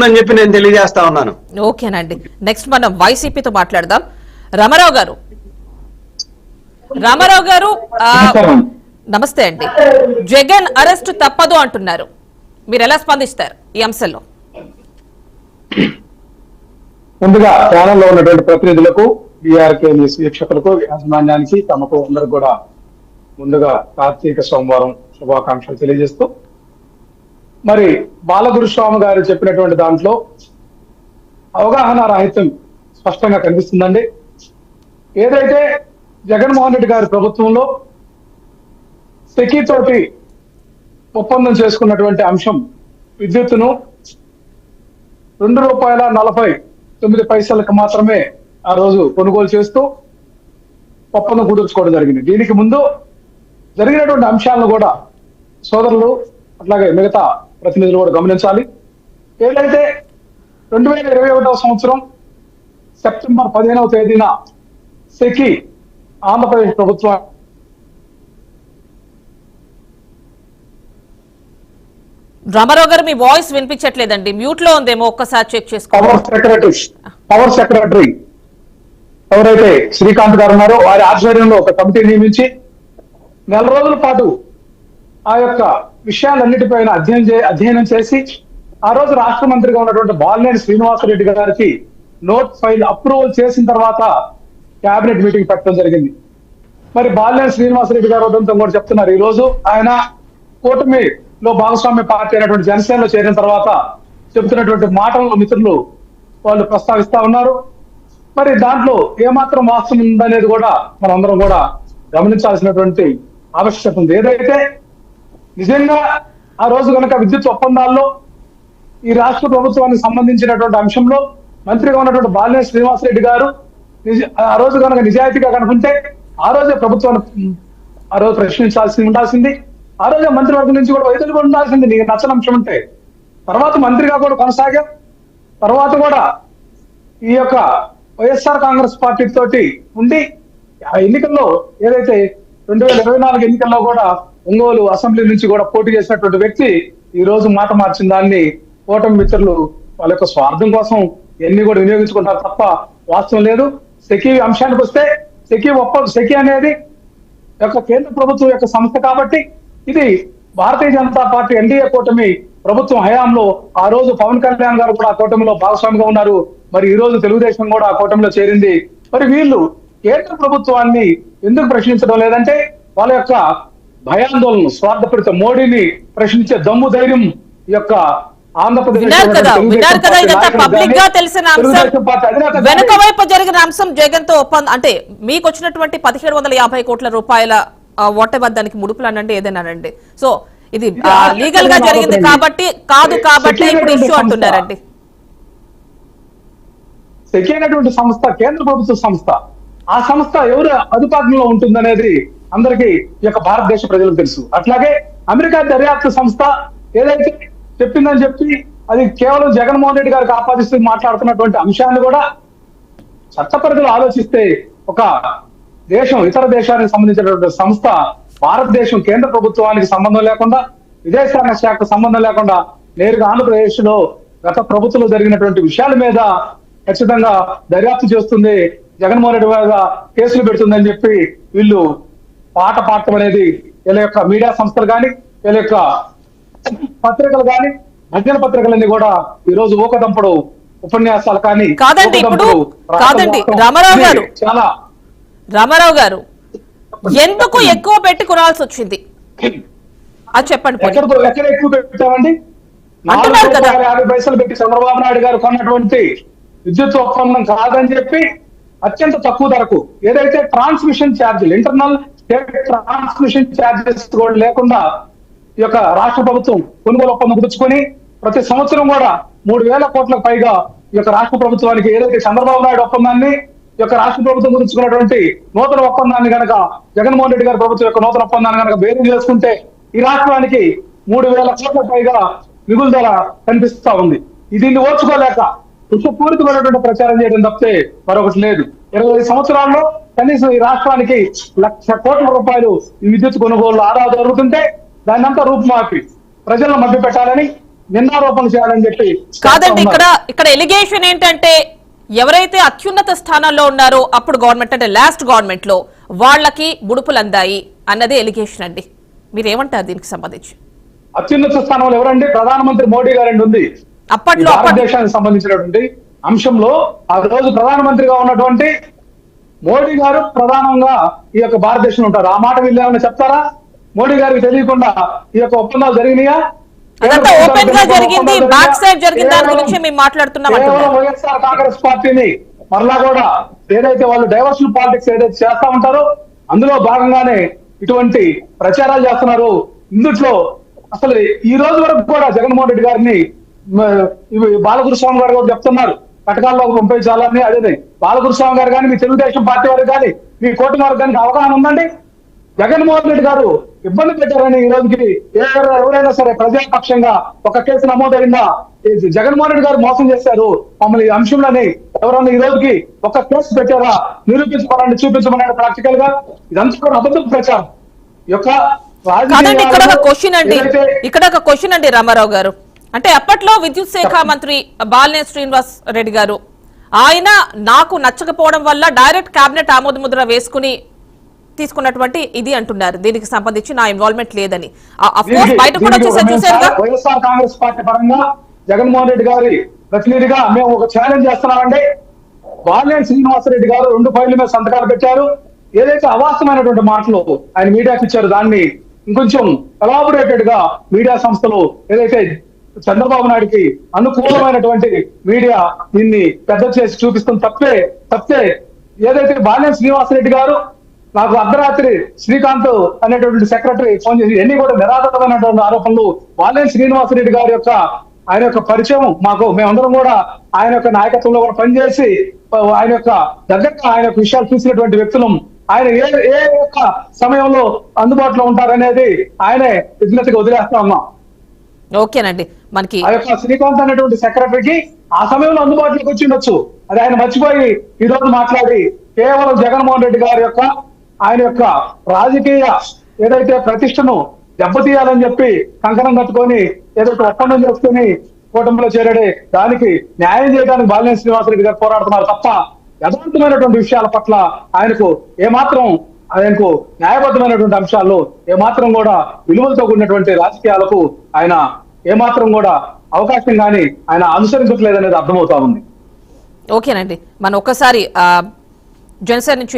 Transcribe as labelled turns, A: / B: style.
A: ఉందని చెప్పి నేను తెలియజేస్తా ఉన్నాను.
B: ఓకేనండి, నెక్స్ట్ మనం వైసీపీతో మాట్లాడదాం. రామారావు గారు, రామారావు గారు నమస్తే అండి. జగన్ అరెస్ట్ తప్పదు అంటున్నారు, మీరు ఎలా స్పందిస్తారు ఈ అంశంలో?
C: ముందుగా ఛానల్లో ఉన్నటువంటి ప్రతినిధులకు, బీఆర్కే న్యూస్ వీక్షకులకు, యాజమాన్యానికి, తమకు అందరికి కూడా ముందుగా కార్తీక సోమవారం శుభాకాంక్షలు తెలియజేస్తూ, మరి బాలగురుస్వామి గారు చెప్పినటువంటి దాంట్లో అవగాహన రాహిత్యం స్పష్టంగా కనిపిస్తుందండి. ఏదైతే జగన్మోహన్ రెడ్డి గారి ప్రభుత్వంలో సెకీతోటి ఒప్పందం చేసుకున్నటువంటి అంశం, విద్యుత్తును ₹2.49 మాత్రమే ఆ రోజు కొనుగోలు చేస్తూ ఒప్పందం కుదుర్చుకోవడం జరిగింది. దీనికి ముందు జరిగినటువంటి అంశాలను కూడా సోదరులు అట్లాగే మిగతా ప్రతినిధులు కూడా గమనించాలి. ఏదైతే 2021 సంవత్సరం సెప్టెంబర్ 15వ తేదీన సెకీ ఆంధ్రప్రదేశ్ ప్రభుత్వం
B: రామారావు గారు మీ వాయిస్ వినిపించట్లేదండి, మ్యూట్ లో ఉందేమో, ఒక్కసారి చెక్ చేసుకోండి.
C: పవర్ సెక్రటరీ ఎవరైతే శ్రీకాంత్ గారు ఉన్నారో వారి ఆధ్వర్యంలో ఒక కమిటీ నియమించి నెల రోజుల పాటు ఆ యొక్క విషయాలన్నిటిపైన అధ్యయనం చేసి ఆ రోజు రాష్ట్ర మంత్రిగా ఉన్నటువంటి బాలినేని శ్రీనివాసరెడ్డి గారికి నోట్ ఫైల్ అప్రూవల్ చేసిన తర్వాత కేబినెట్ మీటింగ్ పెట్టడం జరిగింది. మరి బాలినేని శ్రీనివాసరెడ్డి గారు ఉదంతం కూడా చెప్తున్నారు, ఈ రోజు ఆయన కూటమిలో భాగస్వామ్య పార్టీ అయినటువంటి జనసేనలో చేరిన తర్వాత చెబుతున్నటువంటి మాటలను మిత్రులు వాళ్ళు ప్రస్తావిస్తా ఉన్నారు. మరి దాంట్లో ఏమాత్రం వాస్తవం ఉందనేది కూడా మనందరం కూడా గమనించాల్సినటువంటి ఆవశ్యకత ఉంది. ఏదైతే నిజంగా ఆ రోజు కనుక విద్యుత్ ఒప్పందాల్లో ఈ రాష్ట్ర ప్రభుత్వానికి సంబంధించినటువంటి అంశంలో మంత్రిగా ఉన్నటువంటి బాలినేని శ్రీనివాసరెడ్డి గారు ఆ రోజు కనుక నిజాయితీగా కనుకుంటే ఆ రోజే ప్రభుత్వాన్ని ఆ రోజు ఉండాల్సింది. ఆ రోజే మంత్రివర్గం నుంచి కూడా వైద్యులు కూడా ఉండాల్సింది. నీకు నచ్చని అంశం ఉంటే తర్వాత మంత్రిగా కూడా కొనసాగా తర్వాత కూడా ఈ యొక్క వైఎస్ఆర్ కాంగ్రెస్ పార్టీ తోటి ఉండి ఆ ఎన్నికల్లో ఏదైతే 2024 ఎన్నికల్లో కూడా ఒంగోలు అసెంబ్లీ నుంచి కూడా పోటీ చేసినటువంటి వ్యక్తి ఈ రోజు మాట మార్చిన దాన్ని కూటమి మిత్రులు వాళ్ళ యొక్క స్వార్థం కోసం ఎన్ని కూడా వినియోగించుకుంటారు తప్ప వాస్తవం లేదు. సెకీ అంశానికి వస్తే సెకీ అనేది యొక్క కేంద్ర ప్రభుత్వం యొక్క సంస్థ కాబట్టి ఇది భారతీయ జనతా పార్టీ ఎన్డీఏ కూటమి ప్రభుత్వం హయాంలో ఆ రోజు పవన్ కళ్యాణ్ గారు కూడా ఆ కూటమిలో భాగస్వామిగా ఉన్నారు. మరి ఈ రోజు తెలుగుదేశం కూడా ఆ కూటమిలో చేరింది. మరి వీళ్ళు కేంద్ర ప్రభుత్వాన్ని ఎందుకు ప్రశ్నించడం లేదంటే వాళ్ళ యొక్క భయాందోళన, స్వార్థపరిత మోడీని ప్రశ్నించే దమ్ము ధైర్యం ఈ యొక్క ఆంధ్రప్రదేశ్
B: పబ్లిక్ గా తెలిసిన అంశం, వెనుక వైపు జరిగిన అంశం జగన్ తో ఒప్పందం అంటే మీకు వచ్చినటువంటి 1750 కోట్ల రూపాయల వాట్ ఎవర్ దానికి ముడుపులు అనండి ఏదైనానండి. సో ఇది లీగల్ గా జరిగింది కాబట్టి కాబట్టి ఇప్పుడు ఇష్యూ అంటున్నారండి.
C: సెకీ అనేటువంటి సంస్థ కేంద్ర ప్రభుత్వ సంస్థ. ఆ సంస్థ ఎవరు అదుపాజ్ఞలో ఉంటుందనేది అందరికీ ఈ యొక్క భారతదేశ ప్రజలకు తెలుసు. అట్లాగే అమెరికా దర్యాప్తు సంస్థ ఏదైతే చెప్పిందని చెప్పి అది కేవలం జగన్మోహన్ రెడ్డి గారికి ఆపాదిస్తూ మాట్లాడుతున్నటువంటి అంశాన్ని కూడా చట్టపరిధిలో ఆలోచిస్తే ఒక దేశం ఇతర దేశానికి సంబంధించినటువంటి సంస్థ భారతదేశం కేంద్ర ప్రభుత్వానికి సంబంధం లేకుండా, విదేశాంగ శాఖకు సంబంధం లేకుండా నేరుగా ఆంధ్రప్రదేశ్ లో గత ప్రభుత్వంలో జరిగినటువంటి విషయాల మీద ఖచ్చితంగా దర్యాప్తు చేస్తుంది, జగన్మోహన్ రెడ్డి మీద కేసులు పెడుతుందని చెప్పి వీళ్ళు పాట పాడటం అనేది వీళ్ళ యొక్క మీడియా సంస్థలు కానీ వీళ్ళ యొక్క పత్రికలు కానీ భజన పత్రికలన్నీ కూడా ఈ రోజు ఊకదంపుడు ఉపన్యాసాలు కానీ
B: కాదండి. ఇప్పుడు కాదండి రామారావు గారు ఎందుకు ఎక్కువ పెట్టి కొనాల్సి వచ్చింది అది చెప్పండి.
C: ఎక్కడ ఎక్కువ పెట్టామండి? 450 పైసలు పెట్టి చంద్రబాబు నాయుడు గారు కొన్నటువంటి విద్యుత్ ఒప్పందం కాదని చెప్పి అత్యంత తక్కువ ధరకు ఏదైతే ట్రాన్స్మిషన్ ఛార్జీలు, ఇంటర్నల్ స్టేట్ ట్రాన్స్మిషన్ ఛార్జెస్ కూడా లేకుండా ఈ యొక్క రాష్ట్ర ప్రభుత్వం కొనుగోలు ఒప్పందం కుదుర్చుకొని ప్రతి సంవత్సరం కూడా 3000 కోట్లకు పైగా ఈ యొక్క రాష్ట్ర ప్రభుత్వానికి ఏదైతే చంద్రబాబు నాయుడు ఒప్పందాన్ని ఈ యొక్క రాష్ట్ర ప్రభుత్వం కుదుర్చుకున్నటువంటి నూతన ఒప్పందాన్ని కనుక జగన్మోహన్ రెడ్డి గారి ప్రభుత్వం యొక్క నూతన ఒప్పందాన్ని కనుక బేరీ చేసుకుంటే ఈ రాష్ట్రానికి 3000 కోట్లకు పైగా మిగులుదల కనిపిస్తా ఉంది. దీన్ని ఓర్చుకోలేక విషపూరితమైనటువంటి ప్రచారం చేయడం తప్పితే మరొకటి లేదు. 25 సంవత్సరాల్లో కనీసం ఈ రాష్ట్రానికి 1,00,000 కోట్ల రూపాయలు ఈ విద్యుత్ కొనుగోలు ఆదా జరుగుతుంటే దాన్ని అంతా రూపుమాపి ప్రజలను మభ్య పెట్టాలని నిందారోపణలు చేయాలని చెప్పి
B: కాదండి, ఇక్కడ ఎలిగేషన్ ఏంటంటే ఎవరైతే అత్యున్నత స్థానాల్లో ఉన్నారో అప్పుడు గవర్నమెంట్ అంటే లాస్ట్ గవర్నమెంట్ లో వాళ్ళకి ముడుపులు అందాయి అన్నదే ఎలిగేషన్ అండి. మీరేమంటారు దీనికి సంబంధించి?
C: అత్యున్నత స్థానంలో ఎవరండి? ప్రధానమంత్రి మోడీ గారండి ఉంది.
B: అప్పట్లో
C: భారతదేశానికి సంబంధించినటువంటి అంశంలో ఆ రోజు ప్రధానమంత్రిగా ఉన్నటువంటి మోడీ గారు ప్రధానంగా ఈ యొక్క భారతదేశంలో ఉంటారు. ఆ మాట వీళ్ళు ఏమైనా చెప్తారా? మోడీ గారికి తెలియకుండా ఈ యొక్క ఒప్పందాలు జరిగినాయా?
B: అదంతా ఓపెన్ గా జరిగింది, బ్యాక్ సైడ్ జరిగిన దాని గురించి మేము మాట్లాడుతున్నాం.
C: వైఎస్ఆర్ కాంగ్రెస్ పార్టీని మరలా కూడా ఏదైతే వాళ్ళు డైవర్షన్ పాలిటిక్స్ ఏదైతే చేస్తా ఉంటారో అందులో భాగంగానే ఇటువంటి ప్రచారాలు చేస్తున్నారు. ఇందుట్లో అసలు ఈ రోజు వరకు కూడా జగన్మోహన్ రెడ్డి గారిని బాలగురుస్వామి గారు కూడా చెప్తున్నారు పథకాల్లో పంపించాలని. అదే బాలగురుస్వామి గారు కానీ మీ తెలుగుదేశం పార్టీ వారికి కానీ మీ కూటమి వారికి కానీ అవగాహన ఉందండి? జగన్మోహన్ రెడ్డి గారు ఇబ్బంది పెట్టారని ఈ రోజుకి ఎవరైనా సరే ప్రజాపక్షంగా ఒక కేసు నమోదైందా? జగన్మోహన్ రెడ్డి గారు మోసం చేశారు మమ్మల్ని ఈ అంశంలోని ఎవరైనా ఈ రోజుకి ఒక కేసు పెట్టారా? నిరూపించుకోవాలని చూపించమన్నాడు ప్రాక్టికల్ గా. ఇదంతా కూడా అబద్ధం ప్రచారం యొక్క
B: ఇక్కడ ఒక క్వశ్చన్ అండి రామారావు గారు. అంటే అప్పట్లో విద్యుత్ శాఖ మంత్రి బాలినేని శ్రీనివాస్ రెడ్డి గారు ఆయన నాకు నచ్చకపోవడం వల్ల డైరెక్ట్ కేబినెట్ ఆమోద ముద్ర వేసుకుని తీసుకున్నటువంటి ఇది అంటున్నారు. దీనికి సంబంధించి నా ఇన్వాల్వ్మెంట్ లేదని. బయట కూడా చూసారుగా
C: వైఎస్ఆర్ కాంగ్రెస్ పార్టీ పరంగా జగన్మోహన్ రెడ్డి గారి ప్రతినిధిగా మేము ఒక ఛాలెంజ్ చేస్తున్నామండి. బాలినేని శ్రీనివాసరెడ్డి గారు 2 ఫైళ్ల మీద సంతకాలు పెట్టారు. ఏదైతే అవాస్తవమైనటువంటి మాటలు ఆయన మీడియాకి ఇచ్చారు దాన్ని ఇంకొంచెం కొలాబరేటెడ్ గా మీడియా సంస్థలు ఏదైతే చంద్రబాబు నాయుడికి అనుకూలమైనటువంటి మీడియా దీన్ని పెద్ద చేసి చూపిస్తుంది తప్పే ఏదైతే బాలినేని శ్రీనివాసరెడ్డి గారు నాకు అర్ధరాత్రి శ్రీకాంత్ అనేటువంటి సెక్రటరీ ఫోన్ చేసి ఎన్ని కూడా నిరాధారమైనటువంటి ఆరోపణలు. బాలినేని శ్రీనివాసరెడ్డి గారి యొక్క ఆయన యొక్క పరిచయం మేమందరం కూడా ఆయన యొక్క నాయకత్వంలో కూడా పనిచేసి ఆయన యొక్క దగ్గరగా ఆయన యొక్క విషయాలు చూసినటువంటి వ్యక్తులు. ఆయన ఏ యొక్క సమయంలో అందుబాటులో ఉంటారనేది ఆయనే విజ్ఞతగా వదిలేస్తా ఉన్నాం.
B: ఓకేనండి, మనకి
C: ఆ యొక్క శ్రీకాంత్ అనేటువంటి సెక్రటరీకి ఆ సమయంలో అందుబాటులోకి వచ్చి ఉండొచ్చు. అది ఆయన మర్చిపోయి ఈ రోజు మాట్లాడి కేవలం జగన్మోహన్ రెడ్డి గారి యొక్క ఆయన యొక్క రాజకీయ ఏదైతే ప్రతిష్టను దెబ్బతీయాలని చెప్పి కంకణం కట్టుకొని ఏదైతే ఒప్పందం చేసుకుని కూటమిలో చేరాడే దానికి న్యాయం చేయడానికి బాలినేని శ్రీనివాసరెడ్డి గారు పోరాడుతున్నారు తప్ప యథార్థమైనటువంటి విషయాల పట్ల ఆయనకు న్యాయబద్ధమైనటువంటి అంశాల్లో ఏమాత్రం కూడా విలువలతో కూడినటువంటి రాజకీయాలకు ఆయన ఏమాత్రం కూడా అవకాశం కానీ ఆయన అనుసరించట్లేదనేది అర్థమవుతా ఉంది.
B: ఓకేనండి, మనం ఒక్కసారి జనసేన నుంచి